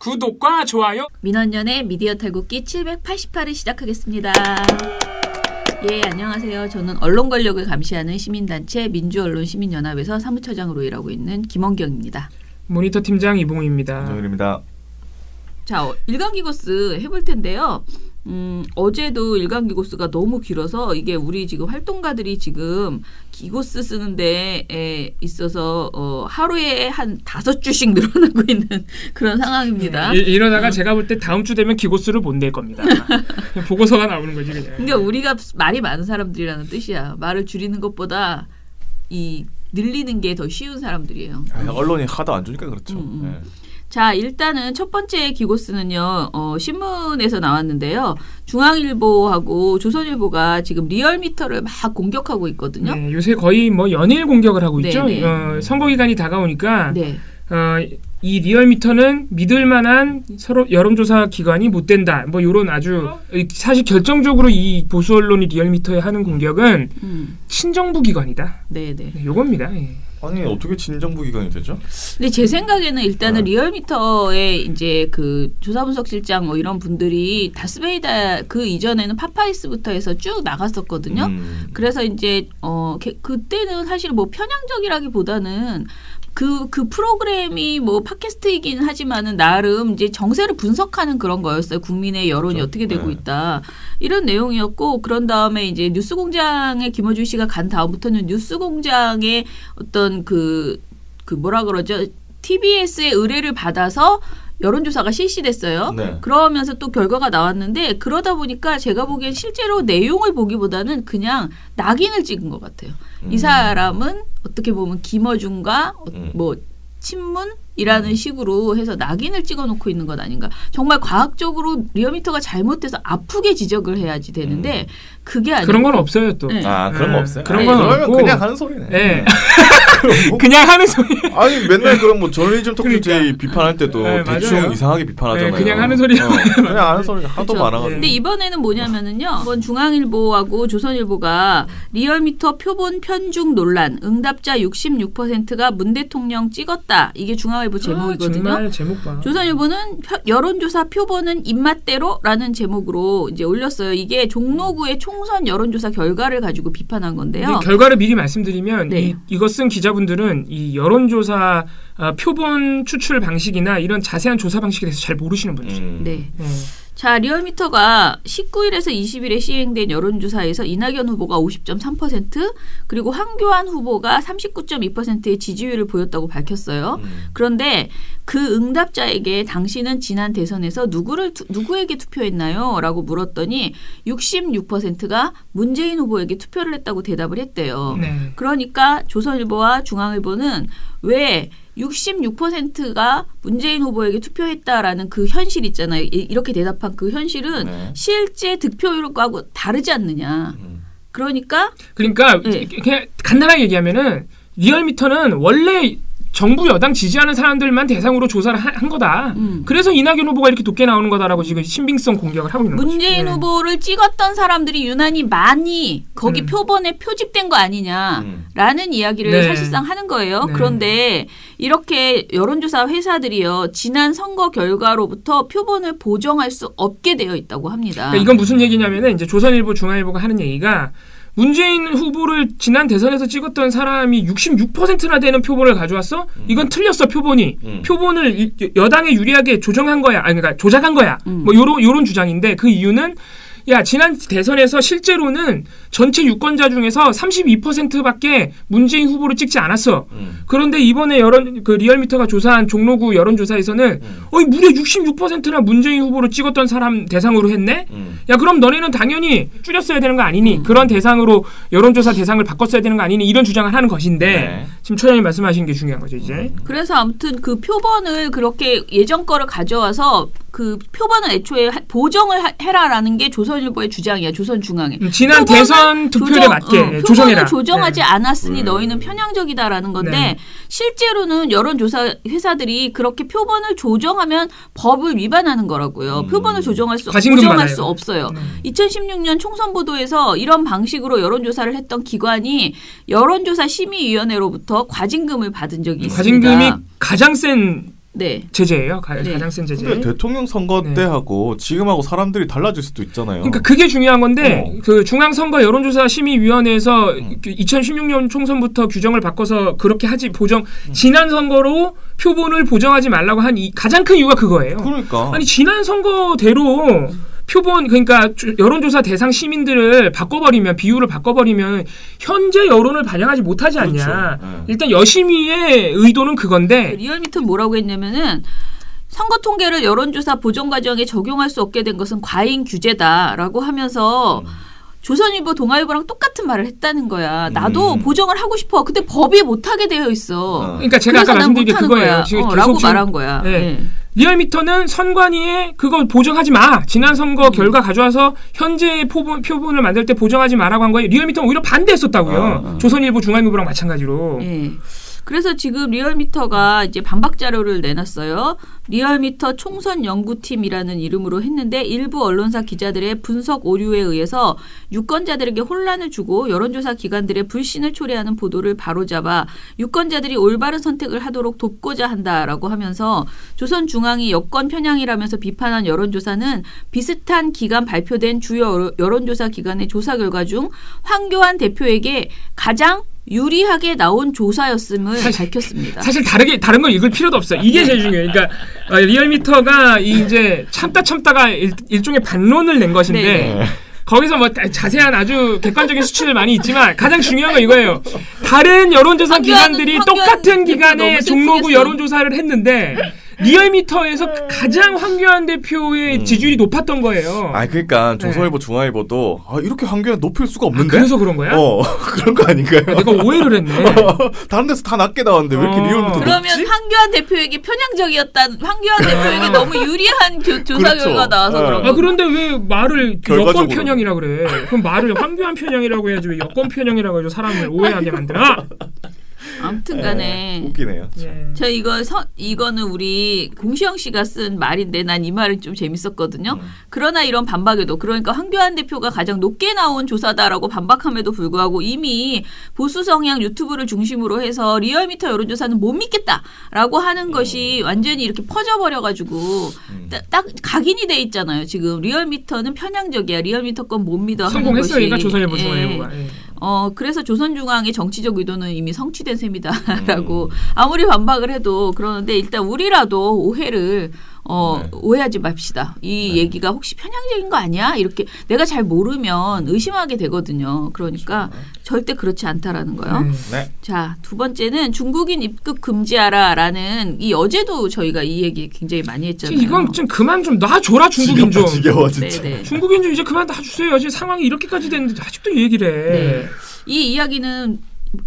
구독과 좋아요. 민원연의 미디어 탈곡기 788을 시작하겠습니다. 예, 안녕하세요. 저는 언론 권력을 감시하는 시민단체 민주언론시민연합에서 사무처장으로 일하고 있는 김원경입니다. 모니터 팀장 이봉우입니다. 정현입니다. 자, 일간기고스 해볼 텐데요. 어제도 일간기고스가 너무 길어서 이게 우리 지금 활동가들이 지금 기고스 쓰는 데에 있어서 하루에 한 5주씩 늘어나고 있는 그런 상황입니다. 이러다가 제가 볼 때 다음 주 되면 기고스를 못 낼 겁니다. 보고서가 나오는 거지 그냥. 그러니까 우리가 말이 많은 사람들이라는 뜻이야. 말을 줄이는 것보다 이 늘리는 게 더 쉬운 사람들이에요. 언론이 하도 안 좋으니까 그렇죠. 네. 자, 일단은 첫 번째 기고스는요. 신문에서 나왔는데요. 중앙일보하고 조선일보가 지금 리얼미터를 막 공격하고 있거든요. 네, 요새 거의 뭐 연일 공격을 하고 있죠. 선거 기간이 다가오니까 네. 이 리얼미터는 믿을 만한 서로 여론조사 기관이 못 된다. 뭐 이런 아주 사실 결정적으로 이 보수 언론이 리얼미터에 하는 공격은 친정부 기관이다. 네. 요겁니다. 예. 아니 어떻게 진정부 기관이 되죠? 근데 제 생각에는 일단은 리얼미터에 이제 그 조사분석실장 뭐 이런 분들이 다스베이다 그 이전에는 파파이스부터 해서 쭉 나갔었거든요. 그래서 이제 그때는 사실 뭐 편향적이라기보다는 그 프로그램이 뭐 팟캐스트이긴 하지만은 나름 이제 정세를 분석하는 그런 거였어요. 국민의 여론이 그렇죠. 어떻게 되고 있다. 이런 내용이었고 그런 다음에 이제 뉴스공장에 김어준 씨가 간 다음부터는 뉴스공장의 어떤 그 뭐라 그러죠? TBS의 의뢰를 받아서 여론조사가 실시됐어요. 네. 그러면서 또 결과가 나왔는데 그러다 보니까 제가 보기엔 실제로 내용을 보기보다는 그냥 낙인을 찍은 것 같아요. 이 사람은 어떻게 보면 김어준과 뭐 친문이라는 식으로 해서 낙인을 찍어놓고 있는 것 아닌가. 정말 과학적으로 리얼미터가 잘못돼서 아프게 지적을 해야지 되는데 그게 아니고 그런 건 없어요 또. 네. 그런 거 없어요. 그런 건 그러면 없고 그냥 하는 소리네. 네. 뭐? 그냥 하는 소리. 아니 맨날 그런 뭐 저널리즘 토크쇼 제이 비판할 때도 네, 대충 맞아요. 이상하게 비판하잖아요. 네, 그냥 하는 소리. 그냥 하는 소리가 하도 그렇죠. 많아가지고. 근데 이번에는 뭐냐면은요. 이번 중앙일보하고 조선일보가 리얼미터 표본 편중 논란 응답자 66%가 문 대통령 찍었다. 이게 중앙일보 제목이거든요. 정말 제목 봐. 조선일보는 여론조사 표본은 입맛대로라는 제목으로 이제 올렸어요. 이게 종로구의 총선 여론조사 결과를 가지고 비판한 건데요. 결과를 미리 말씀드리면 네. 이거 쓴 기자분들은 이 여론조사 표본 추출 방식이나 이런 자세한 조사 방식에 대해서 잘 모르시는 분이죠. 네. 자, 리얼미터가 19일에서 20일에 시행된 여론조사에서 이낙연 후보가 50.3% 그리고 황교안 후보가 39.2%의 지지율을 보였다고 밝혔어요. 그런데 그 응답자에게 당신은 지난 대선에서 누구에게 투표했나요? 라고 물었더니 66%가 문재인 후보에게 투표를 했다고 대답을 했대요. 네. 그러니까 조선일보와 중앙일보는 왜 66%가 문재인 후보에게 투표했다라는 그 현실 있잖아요. 이렇게 대답한 그 현실은 실제 득표율하고 다르지 않느냐. 그러니까 네. 그냥 간단하게 얘기하면은 리얼미터는 원래 정부 여당 지지하는 사람들만 대상으로 조사를 한 거다. 그래서 이낙연 후보가 이렇게 높게 나오는 거다라고 지금 신빙성 공격을 하고 있는 거죠. 문재인 후보를 찍었던 사람들이 유난히 많이 거기 표본에 표집된 거 아니냐라는 이야기를 사실상 하는 거예요. 그런데 이렇게 여론조사 회사들이요. 지난 선거 결과로부터 표본을 보정할 수 없게 되어 있다고 합니다. 그러니까 이건 무슨 얘기냐면은 이제 조선일보, 중앙일보가 하는 얘기가 문재인 후보를 지난 대선에서 찍었던 사람이 66%나 되는 표본을 가져왔어? 이건 틀렸어, 표본이. 표본을 여당에 유리하게 조정한 거야. 아니, 그러니까 조작한 거야. 뭐 요런 주장인데 그 이유는 야, 지난 대선에서 실제로는 전체 유권자 중에서 32%밖에 문재인 후보를 찍지 않았어. 그런데 이번에 리얼미터가 조사한 종로구 여론조사에서는 무려 66%나 문재인 후보를 찍었던 사람 대상으로 했네? 야, 그럼 너네는 당연히 줄였어야 되는 거 아니니? 그런 대상으로 여론조사 대상을 바꿨어야 되는 거 아니니? 이런 주장을 하는 것인데 지금 처장님 말씀하신 게 중요한 거죠, 이제. 그래서 아무튼 그 표본을 그렇게 예전 거를 가져와서 그 표본을 애초에 보정을 해라라는 게 조선일보의 주장이야. 조선중앙에. 지난 대선 득표율에 맞게 조정해라. 표본을 조정하지 않았으니 너희는 편향적이다라는 건데 실제로는 여론조사 회사들이 그렇게 표본을 조정하면 법을 위반하는 거라고요. 표본을 조정할 수 없어요. 2016년 총선 보도에서 이런 방식으로 여론조사를 했던 기관이 여론조사 심의위원회로부터 과징금을 받은 적이 있습니다. 과징금이 가장 센 네. 제재예요. 가장 센 제재. 근데 대통령 선거 네. 때하고 지금하고 사람들이 달라질 수도 있잖아요. 그러니까 그게 중요한 건데 그 중앙선거 여론조사 심의위원회에서 2016년 총선부터 규정을 바꿔서 그렇게 하지 지난 선거로 표본을 보정하지 말라고 한 가장 큰 이유가 그거예요. 그러니까. 아니 지난 선거대로 표본 그러니까 여론조사 대상 시민들을 바꿔버리면 비율을 바꿔버리면 현재 여론을 반영하지 못하지 않냐. 그렇죠. 네. 일단 여심위의 의도는 그건데 리얼미터는 뭐라고 했냐면은 선거 통계를 여론조사 보정 과정에 적용할 수 없게 된 것은 과잉 규제다라고 하면서 조선일보, 동아일보랑 똑같은 말을 했다는 거야. 나도 보정을 하고 싶어. 근데 법이 못하게 되어 있어. 그러니까 제가 아까 말씀드린 게 그거예요. 라고 말한 거야. 네. 네. 리얼미터는 선관위에 그거 보정하지 마. 지난 선거 결과 가져와서 현재 표본을 만들 때 보정하지 마라고 한 거예요. 리얼미터는 오히려 반대했었다고요. 조선일보, 중앙일보랑 마찬가지로. 네. 그래서 지금 리얼미터가 이제 반박 자료를 내놨어요. 리얼미터 총선 연구팀이라는 이름으로 했는데 일부 언론사 기자들의 분석 오류에 의해서 유권자들에게 혼란을 주고 여론조사 기관들의 불신을 초래하는 보도를 바로잡아 유권자들이 올바른 선택을 하도록 돕고자 한다라고 하면서 조선중앙이 여권 편향이라면서 비판한 여론조사는 비슷한 기간 발표된 주요 여론조사 기관의 조사 결과 중 황교안 대표에게 가장 유리하게 나온 조사였음을 밝혔습니다. 사실 다른 걸 읽을 필요도 없어요. 이게 제일 중요해요. 그러니까 리얼미터가 이제 참다가 일종의 반론을 낸 것인데 네. 거기서 뭐 자세한 아주 객관적인 수치들 많이 있지만 가장 중요한 건 이거예요. 다른 여론조사 기관들이 똑같은 기간에 종로구 여론조사를 했는데 리얼미터에서 가장 황교안 대표의 지지율이 높았던 거예요. 아 그러니까 조선일보, 중앙일보도 이렇게 황교안 높일 수가 없는데. 그래서 그런 거야? 그런 거 아닌가요? 내가 오해를 했네. 다른 데서 다 낮게 나왔는데 왜 이렇게 리얼미터 그러면 높지? 황교안 대표에게 편향적이었다. 황교안 대표에게 너무 유리한 조사 그렇죠. 결과 나와서 그런 거. 그런데 왜 말을 결과적으로. 여권 편향이라 그래? 그럼 말을 황교안 편향이라고 해야지 왜 여권 편향이라고 해서 사람을 오해하게 만드나? 아무튼 간에 웃기네요. 자 이거는 우리 공시영 씨가 쓴 말인데 난 이 말은 좀 재밌었거든요. 그러나 이런 반박에도 그러니까 황교안 대표가 가장 높게 나온 조사다라고 반박함에도 불구하고 이미 보수 성향 유튜브를 중심으로 해서 리얼미터 여론조사는 못 믿겠다라고 하는 것이 완전히 이렇게 퍼져버려가지고 딱 각인이 돼 있잖아요. 지금 리얼미터는 편향적이야. 리얼미터 건 못 믿어 하는 성공했어요. 것이. 그러니까 조선일보, 중앙일보가. 그래서 조선중앙의 정치적 의도는 이미 성취된 셈이다라고 아무리 반박을 해도 그러는데 일단 우리라도 오해를 오해하지 맙시다. 이 얘기가 혹시 편향적인 거 아니야? 이렇게 내가 잘 모르면 의심하게 되거든요. 그러니까 절대 그렇지 않다라는 거예요. 네. 자, 두 번째는 중국인 입국 금지하라라는 이 어제도 저희가 이 얘기 굉장히 많이 했잖아요. 이건 좀 그만 좀 놔줘라 중국인 좀. 지겨워 진짜. 네네. 중국인 좀 이제 그만 놔주세요. 지금 상황이 이렇게까지 됐는데 아직도 이 얘기를 해. 네. 이 이야기는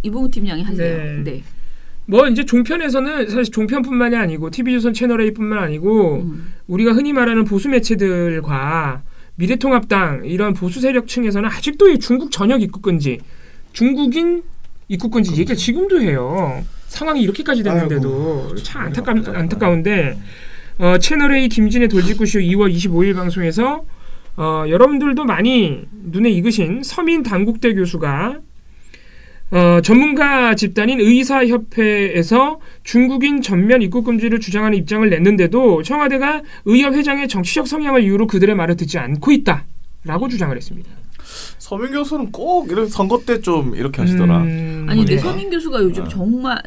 이봉우 팀장이 하세요. 네. 뭐 이제 종편에서는 사실 종편뿐만이 아니고 TV조선 채널A뿐만 아니고 우리가 흔히 말하는 보수 매체들과 미래통합당 이런 보수 세력층에서는 아직도 이 중국 전역 입국 금지, 중국인 입국 금지 얘기를 지금도 해요. 상황이 이렇게까지 됐는데도 참 안타까운데 채널A 김진애 돌직구쇼 2월 25일 방송에서 여러분들도 많이 눈에 익으신 서민 단국대 교수가 전문가 집단인 의사협회에서 중국인 전면 입국 금지를 주장하는 입장을 냈는데도 청와대가 의협 회장의 정치적 성향을 이유로 그들의 말을 듣지 않고 있다라고 주장을 했습니다. 서민 교수는 꼭 이런 선거 때 좀 이렇게 하시더라. 아니 근데 서민 교수가 요즘 정말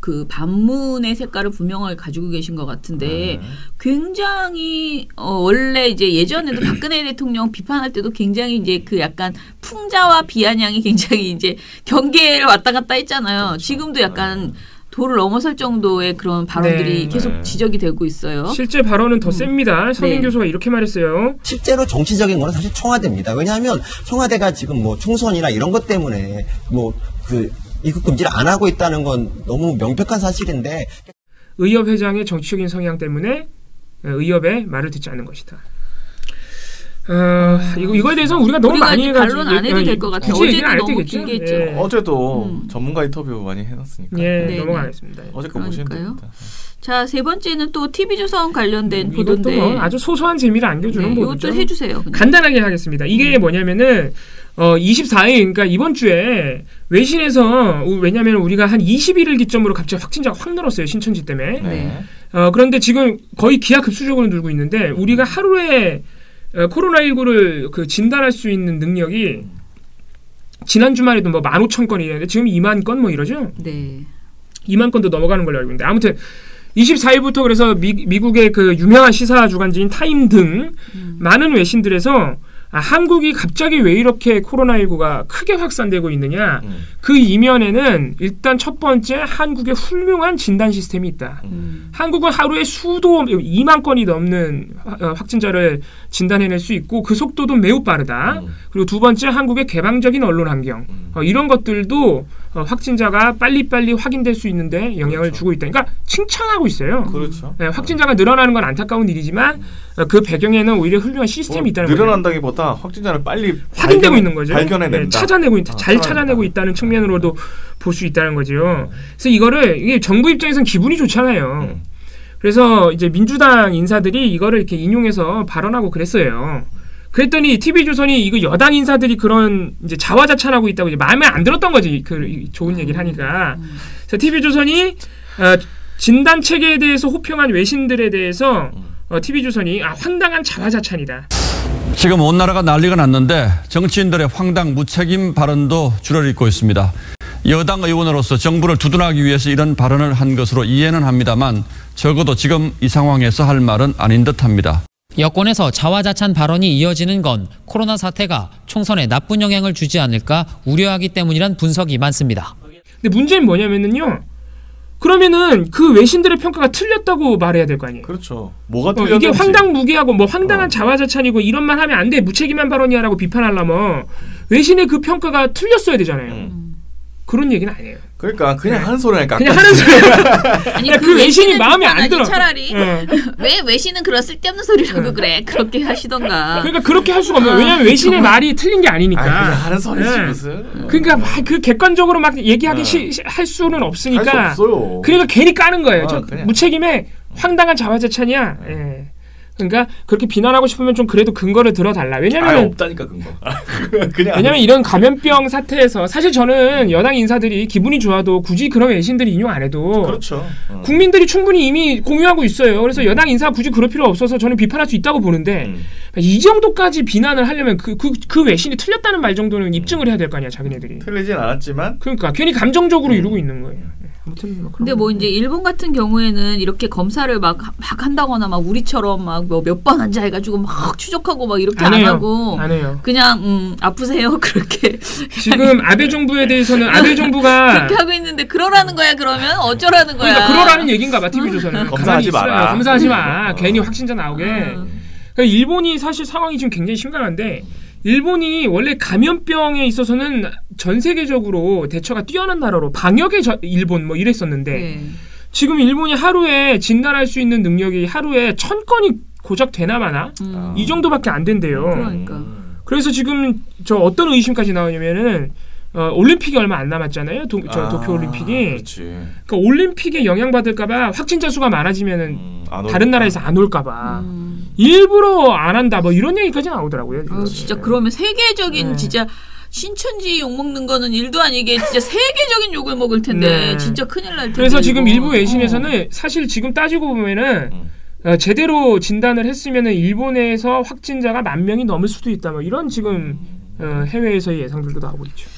그 반문의 색깔을 분명하게 가지고 계신 것 같은데 굉장히 원래 이제 예전에도 박근혜 대통령 비판할 때도 굉장히 이제 그 약간 풍자와 비아냥이 굉장히 이제 경계를 왔다 갔다 했잖아요. 그렇죠. 지금도 약간 도를 넘어설 정도의 그런 발언들이 계속 지적이 되고 있어요. 실제 발언은 더 셉니다. 서민 교수가 이렇게 말했어요. 실제로 정치적인 거는 사실 청와대입니다. 왜냐하면 청와대가 지금 뭐 총선이나 이런 것 때문에 뭐 그 입국 금지를 안 하고 있다는 건 너무 명백한 사실인데 의협 회장의 정치적인 성향 때문에 의협의 말을 듣지 않는 것이다. 이거에 대해서는 우리가 너무 많이 해가지고 반론 안 해도 될 것 같아요. 어제도 너무 길게 했죠. 어제도 전문가 인터뷰 많이 해놨으니까. 넘어가겠습니다. 어제 거 보시면 됩니다. 자, 세 번째는 또 TV조선 관련된 보도인데 이것도 아주 소소한 재미를 안겨주는 보도죠. 이것도 해주세요. 그냥. 간단하게 하겠습니다. 이게 뭐냐면은 24일 그러니까 이번 주에 외신에서 왜냐하면 우리가 한 20일을 기점으로 갑자기 확진자가 확 늘었어요. 신천지 때문에. 그런데 지금 거의 기하급수적으로 늘고 있는데 우리가 하루에 코로나19를 그 진단할 수 있는 능력이 지난 주말에도 뭐 15,000건이었는데 지금 2만 건 뭐 이러죠? 네. 2만 건도 넘어가는 걸로 알고 있는데 아무튼 24일부터 그래서 미국의 그 유명한 시사 주간지인 타임 등 많은 외신들에서 한국이 갑자기 왜 이렇게 코로나19가 크게 확산되고 있느냐. 그 이면에는 일단 첫 번째 한국의 훌륭한 진단 시스템이 있다. 한국은 하루에 수도 2만 건이 넘는 확진자를 진단해낼 수 있고 그 속도도 매우 빠르다. 그리고 두 번째 한국의 개방적인 언론 환경. 이런 것들도 확진자가 빨리빨리 확인될 수 있는데 영향을 그렇죠. 주고 있다. 그러니까 칭찬하고 있어요. 그렇죠. 네, 확진자가 늘어나는 건 안타까운 일이지만 그 배경에는 오히려 훌륭한 시스템이 있다는 거죠. 늘어난다기보다 확진자를 빨리 확인되고 있는 거죠. 발견해낸다. 네, 잘 찾아내고 있다는 측면으로도 볼 수 있다는 거죠. 그래서 이게 정부 입장에서는 기분이 좋잖아요. 그래서 이제 민주당 인사들이 이거를 이렇게 인용해서 발언하고 그랬어요. 그랬더니 TV조선이 이거 여당 인사들이 그런 이제 자화자찬하고 있다고 이제 마음에 안 들었던 거지. 그 좋은 얘기를 하니까. 그래서 TV조선이 진단 체계에 대해서 호평한 외신들에 대해서 TV조선이 황당한 자화자찬이다. 지금 온 나라가 난리가 났는데 정치인들의 황당 무책임 발언도 줄을 잇고 있습니다. 여당 의원으로서 정부를 두둔하기 위해서 이런 발언을 한 것으로 이해는 합니다만 적어도 지금 이 상황에서 할 말은 아닌 듯합니다. 여권에서 자화자찬 발언이 이어지는 건 코로나 사태가 총선에 나쁜 영향을 주지 않을까 우려하기 때문이란 분석이 많습니다. 근데 문제는 뭐냐면요. 그러면은 그 외신들의 평가가 틀렸다고 말해야 될 거 아니에요. 그렇죠. 뭐가 틀렸는지. 이게 황당무계하고 뭐 황당한 자화자찬이고 이런 말 하면 안 돼. 무책임한 발언이야라고 비판하려면 외신의 그 평가가 틀렸어야 되잖아요. 그런 얘기는 아니에요. 그러니까 그냥 하는 소리니까. 그냥 하는 소리. 아니 그 외신이 마음에 안 들어. 차라리 왜 외신은 그런 쓸데없는 소리라고 그래. 그렇게 하시던가. 그러니까 그렇게 할 수가 없어요. 왜냐하면 외신의 말이 틀린 게 아니니까. 그냥 하는 소리지 무슨. 그러니까 막 그 객관적으로 막 얘기하기 할 수는 없으니까. 할 수 없어요. 그러니까 괜히 까는 거예요. 그냥. 무책임에 황당한 자화자찬이야. 예. 그러니까 그렇게 비난하고 싶으면 좀 그래도 근거를 들어달라. 왜냐면 없다니까 근거. 왜냐면 이런 감염병 사태에서 사실 저는 여당 인사들이 기분이 좋아도 굳이 그런 외신들이 인용 안 해도 그렇죠. 국민들이 충분히 이미 공유하고 있어요. 그래서 여당 인사가 굳이 그럴 필요 없어서 저는 비판할 수 있다고 보는데 이 정도까지 비난을 하려면 그 외신이 틀렸다는 말 정도는 입증을 해야 될 거 아니야, 자기네들이. 틀리진 않았지만. 그러니까 괜히 감정적으로 이루고 있는 거예요. 아무튼 근데 뭐 이제 일본 같은 경우에는 이렇게 검사를 막 한다거나 막 우리처럼 막 뭐 몇 번 앉아 해가지고 막 추적하고 막 이렇게 안 하고 안 해요. 그냥 아프세요 그렇게. 지금 아베 정부에 대해서는 아베 정부가 그렇게 하고 있는데 그러라는 거야. 그러면 어쩌라는 거야. 그러니까 그러라는 얘기인가 봐. TV조선은. 검사하지 마라. 검사하지 마. 괜히 확진자 나오게. 그러니까 일본이 사실 상황이 지금 굉장히 심각한데 일본이 원래 감염병에 있어서는 전 세계적으로 대처가 뛰어난 나라로 방역의 일본 뭐 이랬었는데 네. 지금 일본이 하루에 진단할 수 있는 능력이 하루에 1000건이 고작 되나 마나 이 정도밖에 안 된대요. 그러니까. 그래서 지금 저 어떤 의심까지 나오냐면은 올림픽이 얼마 안 남았잖아요. 도쿄 올림픽이. 그렇지. 그러니까 올림픽에 영향받을까봐 확진자 수가 많아지면은 다른 나라에서 안 올까봐 일부러 안 한다. 뭐 이런 얘기까지 나오더라고요. 진짜 그러면 세계적인 진짜 신천지 욕 먹는 거는 일도 아니게 진짜 세계적인 욕을 먹을 텐데 진짜 큰일 날 텐데. 그래서 지금 일부 외신에서는 사실 지금 따지고 보면은 제대로 진단을 했으면은 일본에서 확진자가 10,000명이 넘을 수도 있다. 뭐 이런 지금 해외에서의 예상들도 나오고 있죠.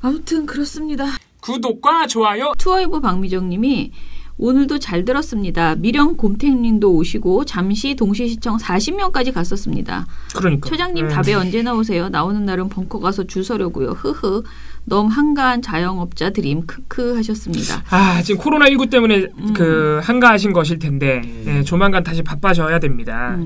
아무튼 그렇습니다. 구독과 좋아요. 투어이브 박미정님이 오늘도 잘 들었습니다. 미령 곰탱님도 오시고 잠시 동시시청 40명까지 갔었습니다. 그러니까. 처장님 답에 언제 나오세요? 나오는 날은 벙커 가서 줄 서려고요. 흐흐. 너무 한가한 자영업자 드림 크크 하셨습니다. 지금 코로나19 때문에 그 한가하신 것일 텐데 조만간 다시 바빠져야 됩니다.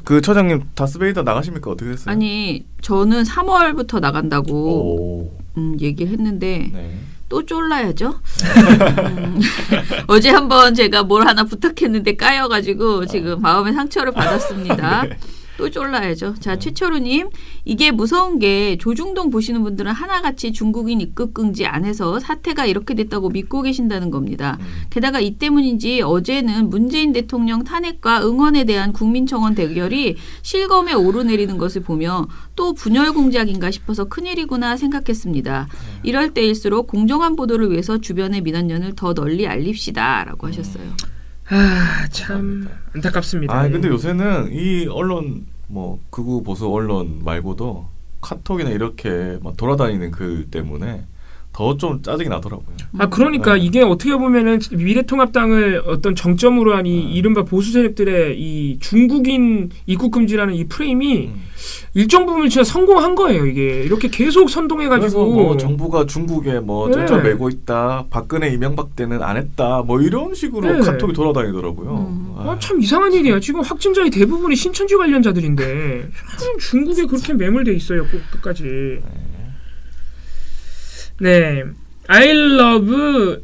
그 처장님 다스베이더 나가십니까? 어떻게 됐어요? 아니 저는 3월부터 나간다고 얘기를 했는데 네. 또 쫄라야죠. 어제 한번 제가 뭘 하나 부탁했는데 까여가지고 지금 마음의 상처를 받았습니다. 네. 또 쫄라야죠. 자, 최철우님, 이게 무서운 게 조중동 보시는 분들은 하나같이 중국인 입국 금지 안 해서 사태가 이렇게 됐다고 믿고 계신다는 겁니다. 게다가 이 때문인지 어제는 문재인 대통령 탄핵과 응원에 대한 국민청원 대결이 실검에 오르내리는 것을 보며 또 분열 공작인가 싶어서 큰일이구나 생각했습니다. 이럴 때일수록 공정한 보도를 위해서 주변의 민원연을 더 널리 알립시다 라고 하셨어요. 참 안타깝습니다. 근데 요새는 이 언론 뭐 극우 보수 언론 말고도 카톡이나 이렇게 막 돌아다니는 글 때문에 더 좀 짜증이 나더라고요. 그러니까 이게 어떻게 보면은 미래통합당을 어떤 정점으로 한 이 이른바 보수 세력들의 이 중국인 입국 금지라는 이 프레임이 일정 부분 진짜 성공한 거예요. 이게 이렇게 계속 선동해가지고 그래서 뭐 정부가 중국에 뭐 쩔쩔 매고 있다. 박근혜 이명박 때는 안 했다. 뭐 이런 식으로 카톡이 돌아다니더라고요. 참 이상한 일이야. 지금 확진자의 대부분이 신천지 관련자들인데 중국에 그렇게 매몰돼 있어요. 끝까지. 네, I love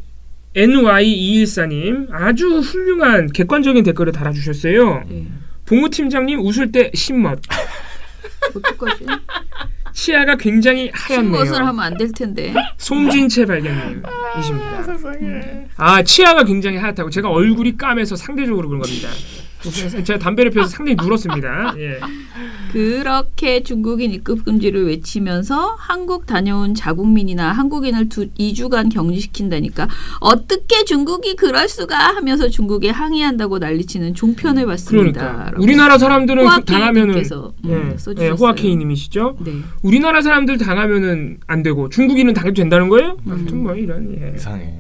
NY214님 아주 훌륭한 객관적인 댓글을 달아주셨어요. 봉우팀장님 웃을 때 신멋. 어떡하지? 치아가 굉장히 하얗네요. 신멋을 하면 안 될 텐데. 송진채 발견님이십니다. 치아가 굉장히 하얗다고. 제가 얼굴이 까매서 상대적으로 그런 겁니다. 제가 담배를 피워서 상당히 누렇습니다. 예. 그렇게 중국인 입국 금지를 외치면서 한국 다녀온 자국민이나 한국인을 2주간 격리시킨다니까 어떻게 중국이 그럴 수가 하면서 중국에 항의한다고 난리치는 종편을 봤습니다. 그러니까 우리나라 사람들은 당하면은 호아케이님이시죠? 네. 우리나라 사람들 당하면은 안 되고 중국인은 당해도 된다는 거예요? 아무튼 뭐 이런 이상해.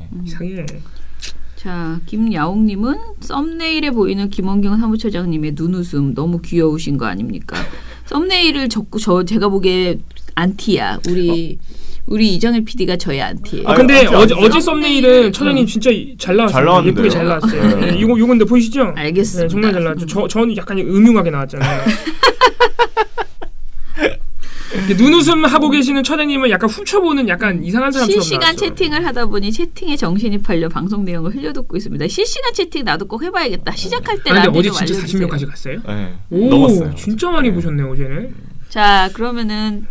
자, 김야옥님은 썸네일에 보이는 김원경 사무처장님의 눈웃음 너무 귀여우신 거 아닙니까? 썸네일을 제가 보기에 안티야. 우리 이정일 PD가 저의 안티예요. 근데 어제 썸네일은 처장님 진짜 잘 나왔어요. 예쁘게 잘 나왔어요. 네, 이거 근데 보이시죠? 알겠습니다. 네, 정말 잘 나왔죠. 저는 약간 음흉하게 나왔잖아요. 눈웃음 하고 계시는 처장님은 약간 훔쳐보는 약간 이상한 사람처럼 실시간 나왔어. 채팅을 하다 보니 채팅에 정신이 팔려 방송 내용을 흘려듣고 있습니다. 실시간 채팅 나도 꼭 해봐야겠다. 시작할 때 나한테 어제 좀 진짜 알려주세요. 40명까지 갔어요? 네. 오, 넘었어요. 진짜 많이 보셨네요 어제는. 자, 그러면은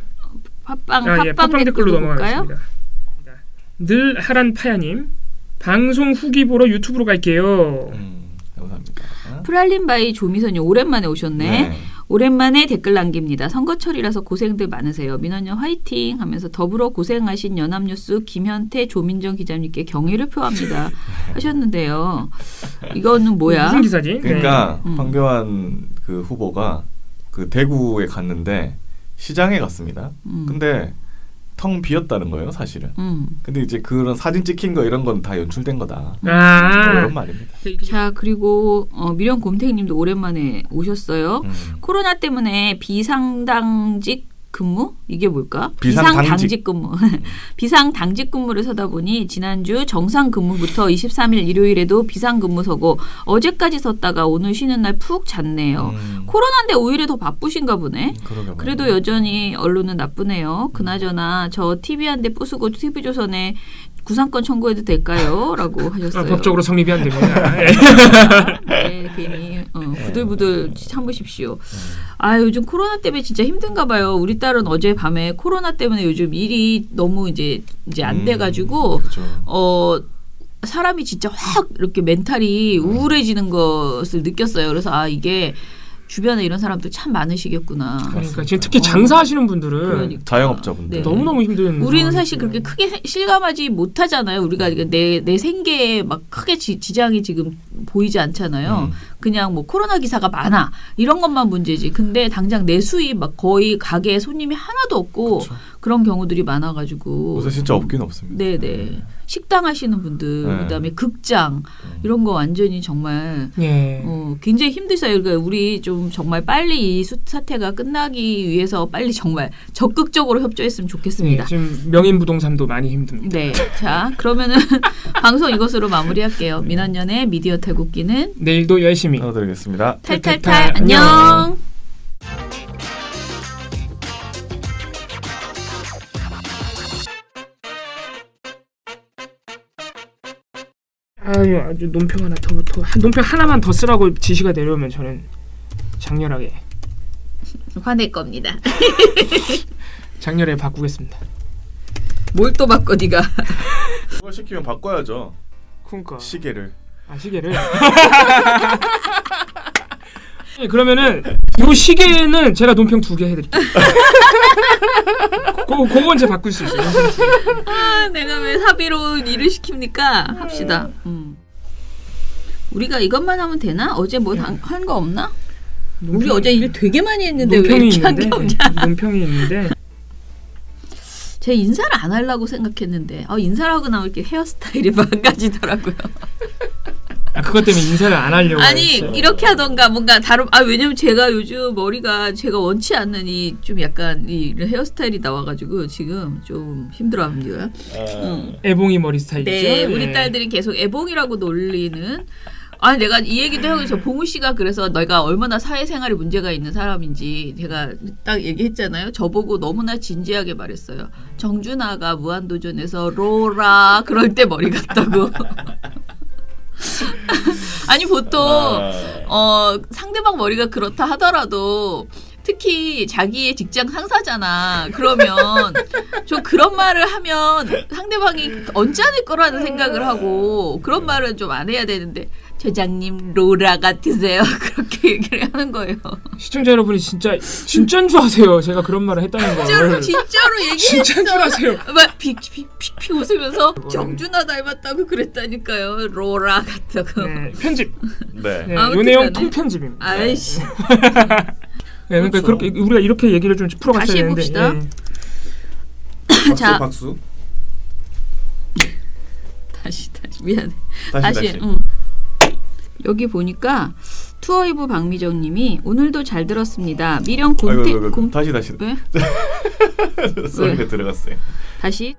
팟빵 댓글로 넘어가겠습니다. 늘 하란 파야님 방송 후기 보러 유튜브로 갈게요. 감사합니다. 프랄린바이 조미선이 오랜만에 오셨네. 네. 오랜만에 댓글 남깁니다. 선거철이라서 고생들 많으세요. 민원연 화이팅 하면서 더불어 고생하신 연합뉴스 김현태 조민정 기자님께 경의를 표합니다. 하셨는데요. 이거는 뭐야? 무슨 기사지? 그러니까 황교안 그 후보가 그 대구에 갔는데 시장에 갔습니다. 근데 텅 비었다는 거예요, 사실은. 근데 이제 그런 사진 찍힌 거 이런 건 다 연출된 거다. 뭐 이런 말입니다. 자, 그리고 미련 곰탱이님도 오랜만에 오셨어요. 코로나 때문에 비상당직 근무? 이게 뭘까? 비상당직 근무. 비상당직 근무를 서다 보니 지난주 정상 근무부터 23일 일요일에도 비상근무 서고 어제까지 섰다가 오늘 쉬는 날 푹 잤네요. 코로나인데 오히려 더 바쁘신가 보네. 그래도 여전히 언론은 나쁘네요. 그나저나 저 TV 한 대 부수고 TV조선에 구상권 청구해도 될까요? 라고 하셨어요. 법적으로 성립이 안 됩니다. 네, 괜히 부들부들 참으십시오. 요즘 코로나 때문에 진짜 힘든가 봐요. 우리 딸은 어제 밤에 코로나 때문에 요즘 일이 너무 이제 안 돼가지고 사람이 진짜 확 이렇게 멘탈이 우울해지는 것을 느꼈어요. 그래서 이게 주변에 이런 사람들 참 많으시겠구나. 그러니까 지금 특히 장사하시는 분들은 그러니까. 자영업자분들 너무너무 힘든. 우리는 사실 그렇게 크게 실감하지 못하잖아요. 우리가 내 생계에 막 크게 지장이 지금 보이지 않잖아요. 그냥 뭐 코로나 기사가 많아 이런 것만 문제지. 근데 당장 내 수입 막 거의 가게에 손님이 하나도 없고 그런 경우들이 많아가지고. 요새 진짜 없긴 없습니다. 네네. 식당 하시는 분들, 그다음에 극장 이런 거 완전히 정말 굉장히 힘드셔요. 그러니까 우리 좀 정말 빨리 이 사태가 끝나기 위해서 빨리 정말 적극적으로 협조했으면 좋겠습니다. 네, 지금 명인부동산도 많이 힘듭니다. 네, 자 그러면은 방송 이것으로 마무리할게요. 민원연의 미디어 탈곡기는 내일도 열심히 하드리겠습니다. 탈탈탈 안녕. 아주 논평 하나 더 논평 하나만 더 쓰라고 지시가 내려오면 저는 장렬하게 화낼 겁니다. 장렬하게 바꾸겠습니다. 뭘 또 바꿔 네가? 그걸 시키면 바꿔야죠. 그러니까 시계를. 시계를. 네, 그러면은 이 시계는 제가 논평 2개 해드릴게요. 그건 제가 바꿀 수 있어요. 내가 왜 사비로 일을 시킵니까? 합시다. 우리가 이것만 하면 되나? 어제 뭐 한 거 없나? 우리 어제 일 되게 많이 했는데 왜 이렇게 한 게 없냐? 논평이 있는데 제 인사를 안 하려고 생각했는데 인사를 하고 나면 이렇게 헤어스타일이 망가지더라고요. 그것 때문에 인사를 안 하려고 아니 했어요. 이렇게 하던가 뭔가 다른 왜냐면 제가 요즘 머리가 제가 원치 않는 이 좀 약간 이 헤어스타일이 나와가지고 지금 좀 힘들어합니다. 애봉이 머리 스타일이죠. 네, 우리 딸들이 계속 애봉이라고 놀리는. 아니 내가 이 얘기도 하고 저 봉우 씨가 그래서 내가 얼마나 사회생활에 문제가 있는 사람인지 제가 딱 얘기했잖아요. 저보고 너무나 진지하게 말했어요. 정준하가 무한도전에서 로라 그럴 때 머리 같다고. 아니 보통 상대방 머리가 그렇다 하더라도 특히 자기의 직장 상사잖아. 그러면 좀 그런 말을 하면 상대방이 언짢을 거라는 생각을 하고 그런 말은 좀 안 해야 되는데 저장님 로라 같으세요. 그렇게 얘기를 하는 거예요. 시청자 여러분이 진짜인 줄 아세요. 제가 그런 말을 했다는 걸. 진짜로 얘기했어. 진짜인 줄 아세요. 막 픽픽 웃으면서 정준하 닮았다고 그랬다니까요. 로라 같다고. 네, 편집. 네. 네, 요 내용 통편집입니다. 아이씨. 네, 그러니까 그렇죠. 그렇게 우리가 이렇게 얘기를 좀 풀어갔어야 다시 되는데. 해봅시다. 박수 자. 박수. 다시 미안해. 다시. 응. 여기 보니까 투어이브 박미정님이 오늘도 잘 들었습니다. 미령 곰태 다시. 왜? 소리가 들어갔어요. 다시.